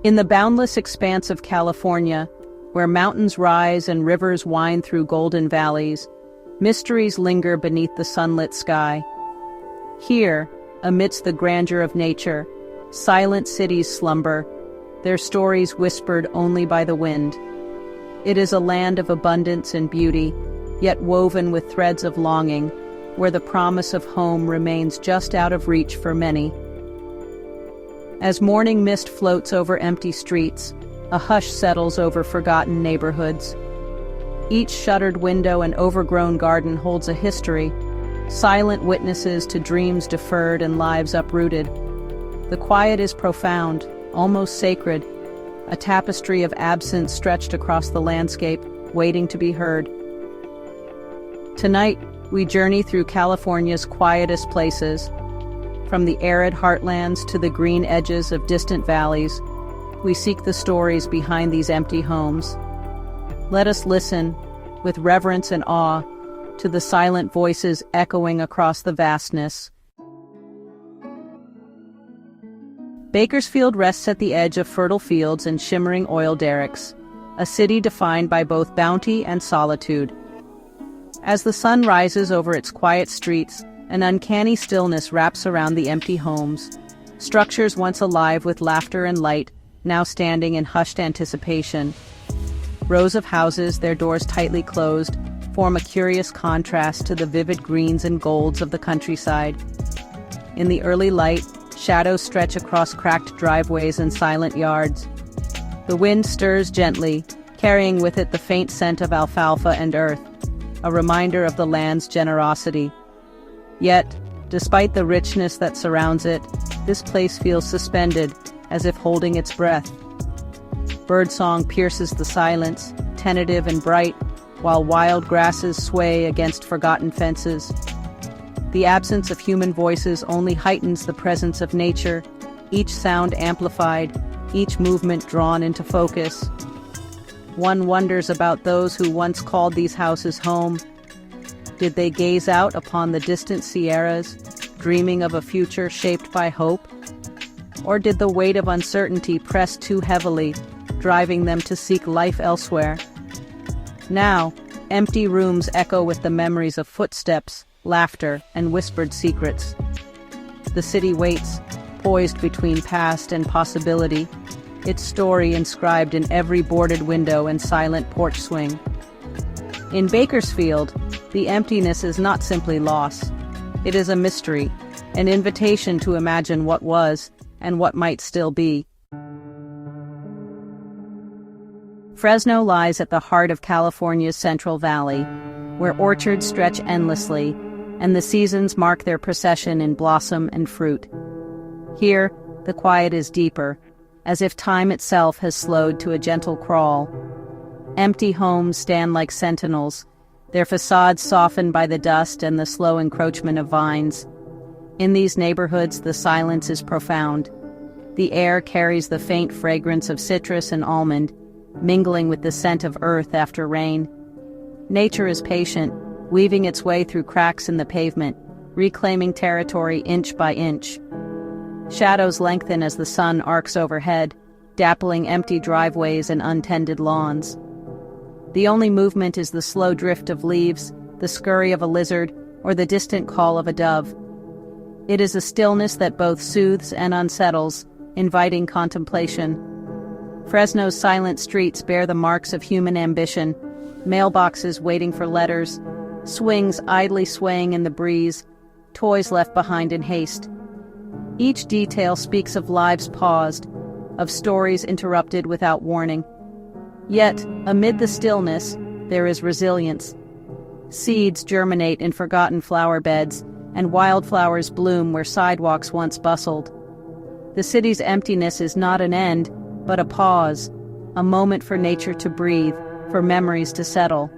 In the boundless expanse of California, where mountains rise and rivers wind through golden valleys, mysteries linger beneath the sunlit sky. Here, amidst the grandeur of nature, silent cities slumber, their stories whispered only by the wind. It is a land of abundance and beauty, yet woven with threads of longing, where the promise of home remains just out of reach for many. As morning mist floats over empty streets, a hush settles over forgotten neighborhoods. Each shuttered window and overgrown garden holds a history, silent witnesses to dreams deferred and lives uprooted. The quiet is profound, almost sacred, a tapestry of absence stretched across the landscape, waiting to be heard. Tonight, we journey through California's quietest places. From the arid heartlands to the green edges of distant valleys, we seek the stories behind these empty homes. Let us listen, with reverence and awe, to the silent voices echoing across the vastness. Bakersfield rests at the edge of fertile fields and shimmering oil derricks, a city defined by both bounty and solitude. As the sun rises over its quiet streets, an uncanny stillness wraps around the empty homes. Structures once alive with laughter and light, now standing in hushed anticipation. Rows of houses, their doors tightly closed, form a curious contrast to the vivid greens and golds of the countryside. In the early light, shadows stretch across cracked driveways and silent yards. The wind stirs gently, carrying with it the faint scent of alfalfa and earth, a reminder of the land's generosity. Yet, despite the richness that surrounds it, this place feels suspended, as if holding its breath. Birdsong pierces the silence, tentative and bright, while wild grasses sway against forgotten fences. The absence of human voices only heightens the presence of nature, each sound amplified, each movement drawn into focus. One wonders about those who once called these houses home. Did they gaze out upon the distant Sierras, dreaming of a future shaped by hope? Or did the weight of uncertainty press too heavily, driving them to seek life elsewhere? Now, empty rooms echo with the memories of footsteps, laughter, and whispered secrets. The city waits, poised between past and possibility, its story inscribed in every boarded window and silent porch swing. In Bakersfield, the emptiness is not simply loss. It is a mystery, an invitation to imagine what was and what might still be. Fresno lies at the heart of California's Central Valley, where orchards stretch endlessly, and the seasons mark their procession in blossom and fruit. Here, the quiet is deeper, as if time itself has slowed to a gentle crawl. Empty homes stand like sentinels, their facades softened by the dust and the slow encroachment of vines. In these neighborhoods, the silence is profound. The air carries the faint fragrance of citrus and almond, mingling with the scent of earth after rain. Nature is patient, weaving its way through cracks in the pavement, reclaiming territory inch by inch. Shadows lengthen as the sun arcs overhead, dappling empty driveways and untended lawns. The only movement is the slow drift of leaves, the scurry of a lizard, or the distant call of a dove. It is a stillness that both soothes and unsettles, inviting contemplation. Fresno's silent streets bear the marks of human ambition, mailboxes waiting for letters, swings idly swaying in the breeze, toys left behind in haste. Each detail speaks of lives paused, of stories interrupted without warning. Yet, amid the stillness, there is resilience. Seeds germinate in forgotten flower beds, and wildflowers bloom where sidewalks once bustled. The city's emptiness is not an end, but a pause, a moment for nature to breathe, for memories to settle.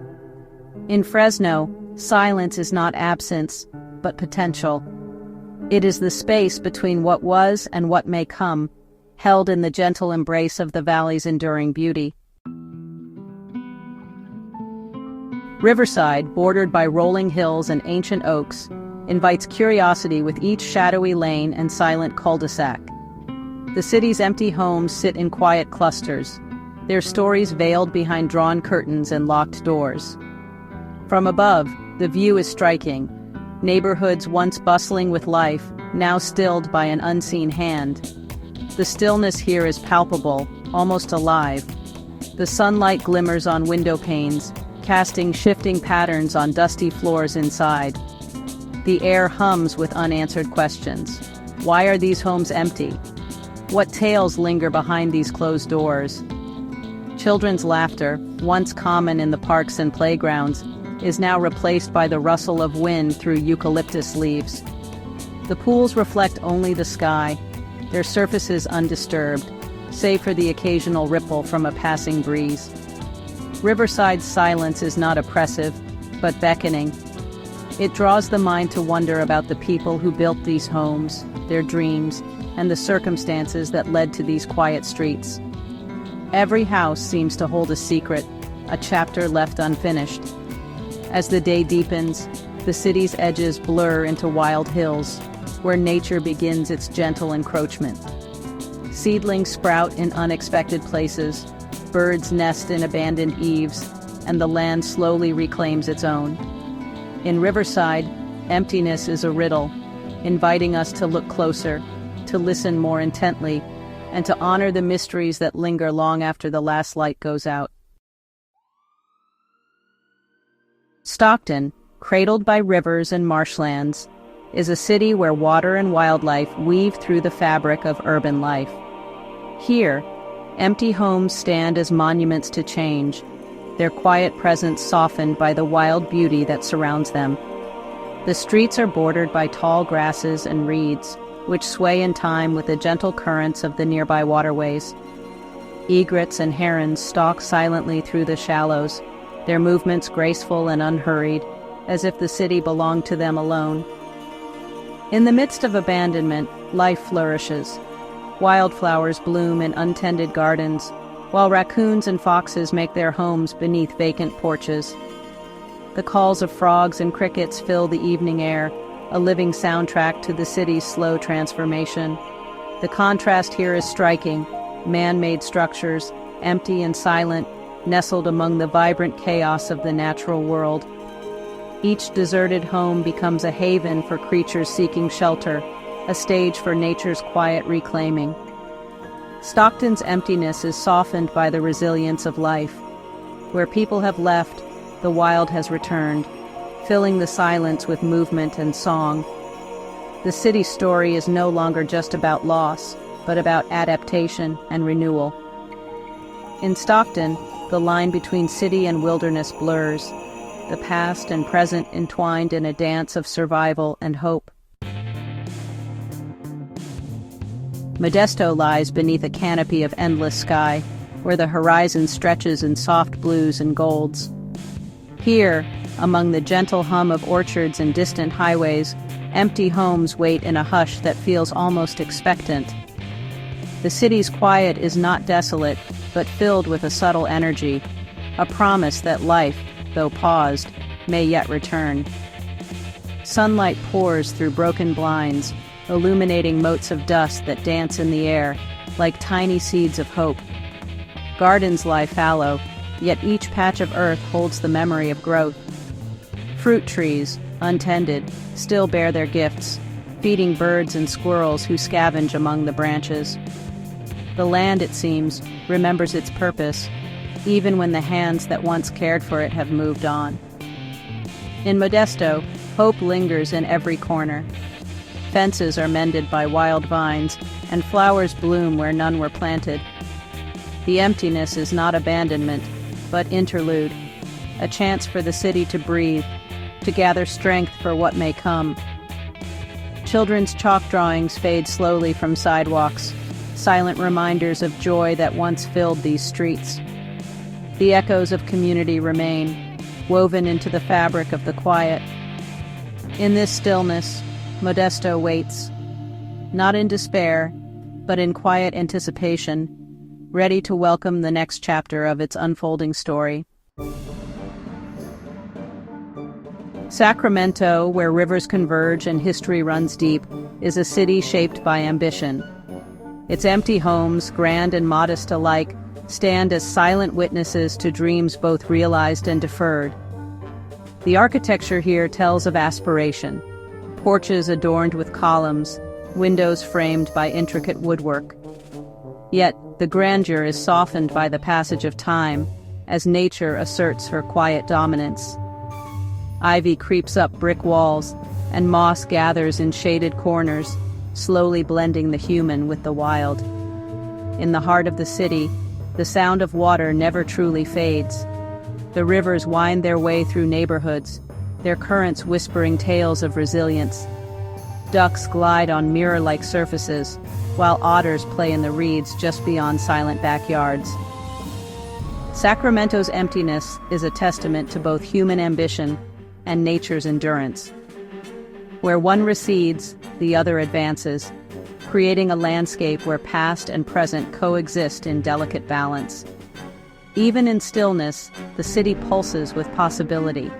In Fresno, silence is not absence, but potential. It is the space between what was and what may come, held in the gentle embrace of the valley's enduring beauty. Riverside, bordered by rolling hills and ancient oaks, invites curiosity with each shadowy lane and silent cul-de-sac. The city's empty homes sit in quiet clusters, their stories veiled behind drawn curtains and locked doors. From above, the view is striking. Neighborhoods once bustling with life, now stilled by an unseen hand. The stillness here is palpable, almost alive. The sunlight glimmers on window panes, casting shifting patterns on dusty floors inside. The air hums with unanswered questions. Why are these homes empty? What tales linger behind these closed doors? Children's laughter, once common in the parks and playgrounds, is now replaced by the rustle of wind through eucalyptus leaves. The pools reflect only the sky, their surfaces undisturbed, save for the occasional ripple from a passing breeze. Riverside's silence is not oppressive, but beckoning. It draws the mind to wonder about the people who built these homes, their dreams, and the circumstances that led to these quiet streets. Every house seems to hold a secret, a chapter left unfinished. As the day deepens, the city's edges blur into wild hills, where nature begins its gentle encroachment. Seedlings sprout in unexpected places, birds nest in abandoned eaves, and the land slowly reclaims its own. In Riverside, emptiness is a riddle, inviting us to look closer, to listen more intently, and to honor the mysteries that linger long after the last light goes out. Stockton, cradled by rivers and marshlands, is a city where water and wildlife weave through the fabric of urban life. Here, empty homes stand as monuments to change, their quiet presence softened by the wild beauty that surrounds them. The streets are bordered by tall grasses and reeds, which sway in time with the gentle currents of the nearby waterways. Egrets and herons stalk silently through the shallows, their movements graceful and unhurried, as if the city belonged to them alone. In the midst of abandonment, life flourishes. Wildflowers bloom in untended gardens, while raccoons and foxes make their homes beneath vacant porches. The calls of frogs and crickets fill the evening air, a living soundtrack to the city's slow transformation. The contrast here is striking. Man-made structures, empty and silent, nestled among the vibrant chaos of the natural world. Each deserted home becomes a haven for creatures seeking shelter, a stage for nature's quiet reclaiming. Stockton's emptiness is softened by the resilience of life. Where people have left, the wild has returned, filling the silence with movement and song. The city's story is no longer just about loss, but about adaptation and renewal. In Stockton, the line between city and wilderness blurs, the past and present entwined in a dance of survival and hope. Modesto lies beneath a canopy of endless sky, where the horizon stretches in soft blues and golds. Here, among the gentle hum of orchards and distant highways, empty homes wait in a hush that feels almost expectant. The city's quiet is not desolate, but filled with a subtle energy, a promise that life, though paused, may yet return. Sunlight pours through broken blinds, illuminating motes of dust that dance in the air, like tiny seeds of hope. Gardens lie fallow, yet each patch of earth holds the memory of growth. Fruit trees, untended, still bear their gifts, feeding birds and squirrels who scavenge among the branches. The land, it seems, remembers its purpose, even when the hands that once cared for it have moved on. In Modesto, hope lingers in every corner. Fences are mended by wild vines, and flowers bloom where none were planted. The emptiness is not abandonment, but interlude, a chance for the city to breathe, to gather strength for what may come. Children's chalk drawings fade slowly from sidewalks, silent reminders of joy that once filled these streets. The echoes of community remain, woven into the fabric of the quiet. In this stillness, Modesto waits, not in despair, but in quiet anticipation, ready to welcome the next chapter of its unfolding story. Sacramento, where rivers converge and history runs deep, is a city shaped by ambition. Its empty homes, grand and modest alike, stand as silent witnesses to dreams both realized and deferred. The architecture here tells of aspiration. Porches adorned with columns, windows framed by intricate woodwork. Yet, the grandeur is softened by the passage of time, as nature asserts her quiet dominance. Ivy creeps up brick walls, and moss gathers in shaded corners, slowly blending the human with the wild. In the heart of the city, the sound of water never truly fades. The rivers wind their way through neighborhoods, their currents whispering tales of resilience. Ducks glide on mirror-like surfaces, while otters play in the reeds just beyond silent backyards. Sacramento's emptiness is a testament to both human ambition and nature's endurance. Where one recedes, the other advances, creating a landscape where past and present coexist in delicate balance. Even in stillness, the city pulses with possibility.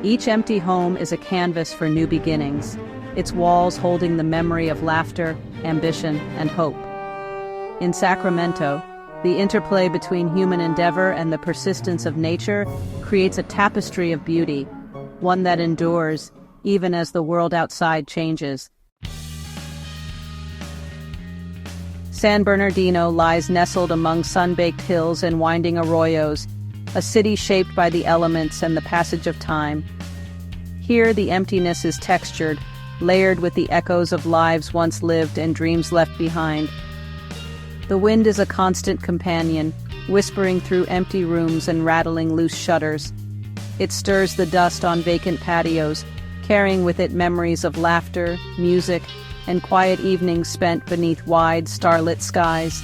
Each empty home is a canvas for new beginnings, its walls holding the memory of laughter, ambition, and hope. In Sacramento, the interplay between human endeavor and the persistence of nature creates a tapestry of beauty, one that endures even as the world outside changes. San Bernardino lies nestled among sun-baked hills and winding arroyos, a city shaped by the elements and the passage of time. Here the emptiness is textured, layered with the echoes of lives once lived and dreams left behind. The wind is a constant companion, whispering through empty rooms and rattling loose shutters. It stirs the dust on vacant patios, carrying with it memories of laughter, music, and quiet evenings spent beneath wide, starlit skies.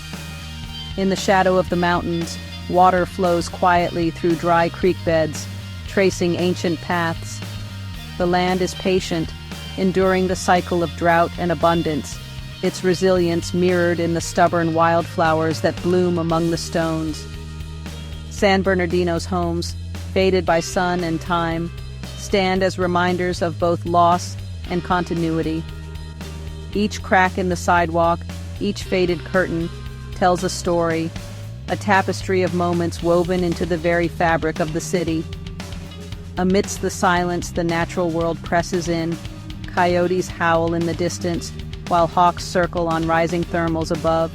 In the shadow of the mountains, water flows quietly through dry creek beds, tracing ancient paths. The land is patient, enduring the cycle of drought and abundance, its resilience mirrored in the stubborn wildflowers that bloom among the stones. San Bernardino's homes, faded by sun and time, stand as reminders of both loss and continuity. Each crack in the sidewalk, each faded curtain, tells a story, a tapestry of moments woven into the very fabric of the city. Amidst the silence, the natural world presses in. Coyotes howl in the distance, while hawks circle on rising thermals above.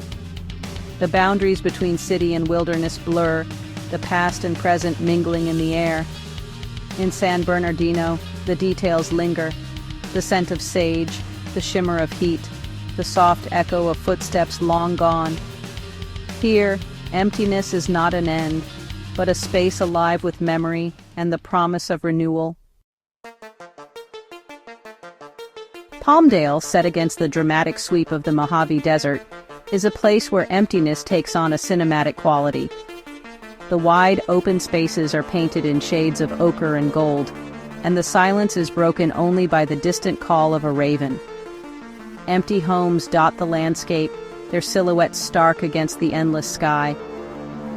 The boundaries between city and wilderness blur, the past and present mingling in the air. In San Bernardino, the details linger, the scent of sage, the shimmer of heat, the soft echo of footsteps long gone. Here, emptiness is not an end, but a space alive with memory and the promise of renewal. Palmdale, set against the dramatic sweep of the Mojave Desert, is a place where emptiness takes on a cinematic quality. The wide, open spaces are painted in shades of ochre and gold, and the silence is broken only by the distant call of a raven. Empty homes dot the landscape, their silhouettes stark against the endless sky.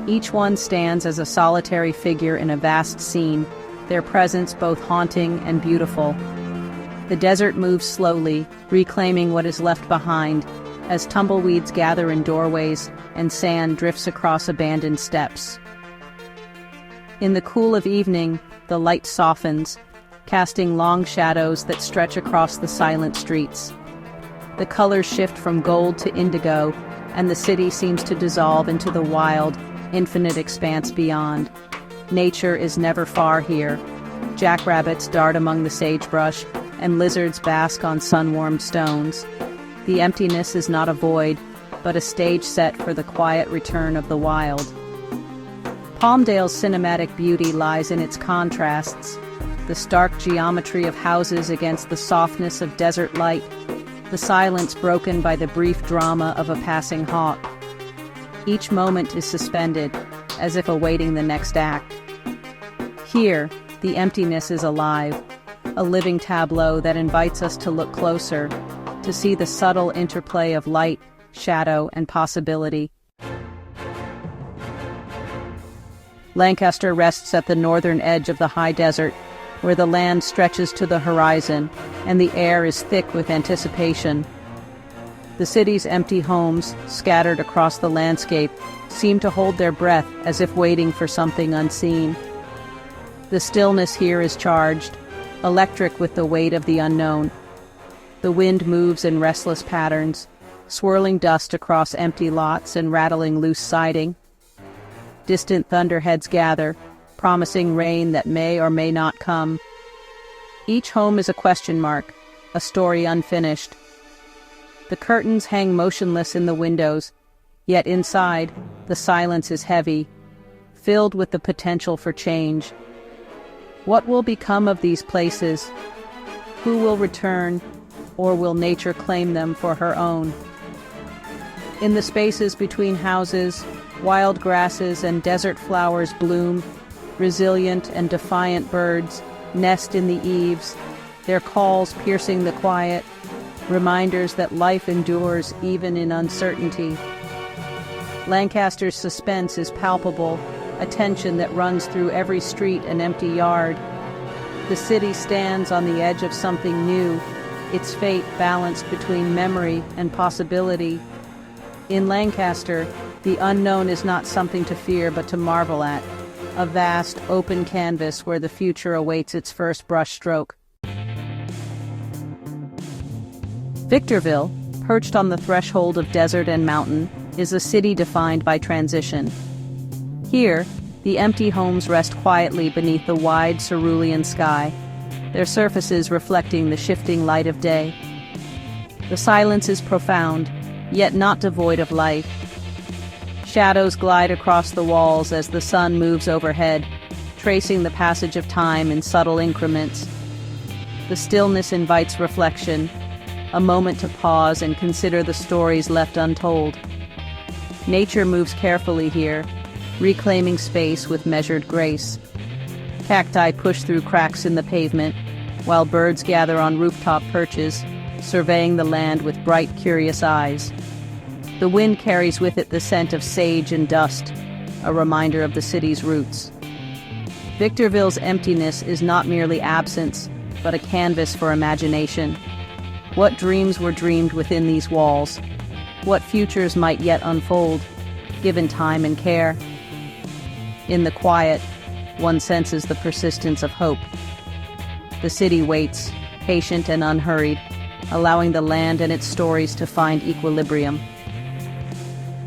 Each one stands as a solitary figure in a vast scene, their presence both haunting and beautiful. The desert moves slowly, reclaiming what is left behind, as tumbleweeds gather in doorways and sand drifts across abandoned steps. In the cool of evening, the light softens, casting long shadows that stretch across the silent streets. The colors shift from gold to indigo, and the city seems to dissolve into the wild, infinite expanse beyond. Nature is never far here. Jackrabbits dart among the sagebrush, and lizards bask on sun-warmed stones. The emptiness is not a void, but a stage set for the quiet return of the wild. Palmdale's cinematic beauty lies in its contrasts, the stark geometry of houses against the softness of desert light, the silence broken by the brief drama of a passing hawk. Each moment is suspended, as if awaiting the next act. Here, the emptiness is alive, a living tableau that invites us to look closer, to see the subtle interplay of light, shadow, and possibility. Lancaster rests at the northern edge of the high desert, where the land stretches to the horizon and the air is thick with anticipation. The city's empty homes, scattered across the landscape, seem to hold their breath as if waiting for something unseen. The stillness here is charged, electric with the weight of the unknown. The wind moves in restless patterns, swirling dust across empty lots and rattling loose siding. Distant thunderheads gather, promising rain that may or may not come. Each home is a question mark, a story unfinished. The curtains hang motionless in the windows, yet inside, the silence is heavy, filled with the potential for change. What will become of these places? Who will return, or will nature claim them for her own? In the spaces between houses, wild grasses and desert flowers bloom. Resilient and defiant birds nest in the eaves, their calls piercing the quiet, reminders that life endures even in uncertainty. Lancaster's suspense is palpable, a tension that runs through every street and empty yard. The city stands on the edge of something new, its fate balanced between memory and possibility. In Lancaster, the unknown is not something to fear but to marvel at, a vast, open canvas where the future awaits its first brushstroke. Victorville, perched on the threshold of desert and mountain, is a city defined by transition. Here, the empty homes rest quietly beneath the wide cerulean sky, their surfaces reflecting the shifting light of day. The silence is profound, yet not devoid of life. Shadows glide across the walls as the sun moves overhead, tracing the passage of time in subtle increments. The stillness invites reflection, a moment to pause and consider the stories left untold. Nature moves carefully here, reclaiming space with measured grace. Cacti push through cracks in the pavement, while birds gather on rooftop perches, surveying the land with bright, curious eyes. The wind carries with it the scent of sage and dust, a reminder of the city's roots. Victorville's emptiness is not merely absence, but a canvas for imagination. What dreams were dreamed within these walls? What futures might yet unfold, given time and care? In the quiet, one senses the persistence of hope. The city waits, patient and unhurried, allowing the land and its stories to find equilibrium.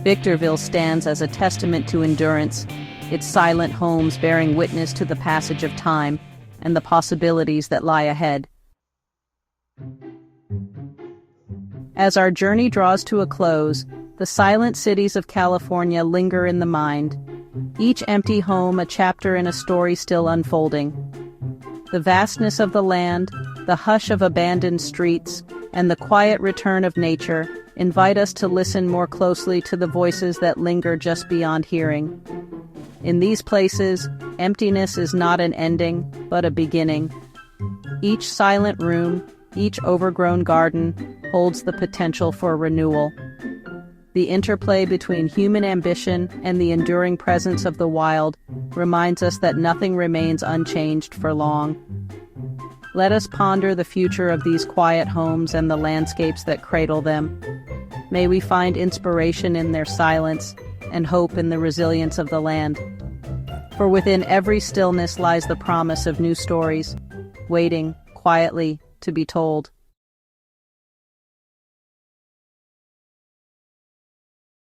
Victorville stands as a testament to endurance, its silent homes bearing witness to the passage of time and the possibilities that lie ahead. As our journey draws to a close, the silent cities of California linger in the mind, each empty home a chapter in a story still unfolding. The vastness of the land, the hush of abandoned streets, and the quiet return of nature invite us to listen more closely to the voices that linger just beyond hearing. In these places, emptiness is not an ending, but a beginning. Each silent room, each overgrown garden, holds the potential for renewal. The interplay between human ambition and the enduring presence of the wild reminds us that nothing remains unchanged for long. Let us ponder the future of these quiet homes and the landscapes that cradle them. May we find inspiration in their silence and hope in the resilience of the land. For within every stillness lies the promise of new stories, waiting quietly to be told.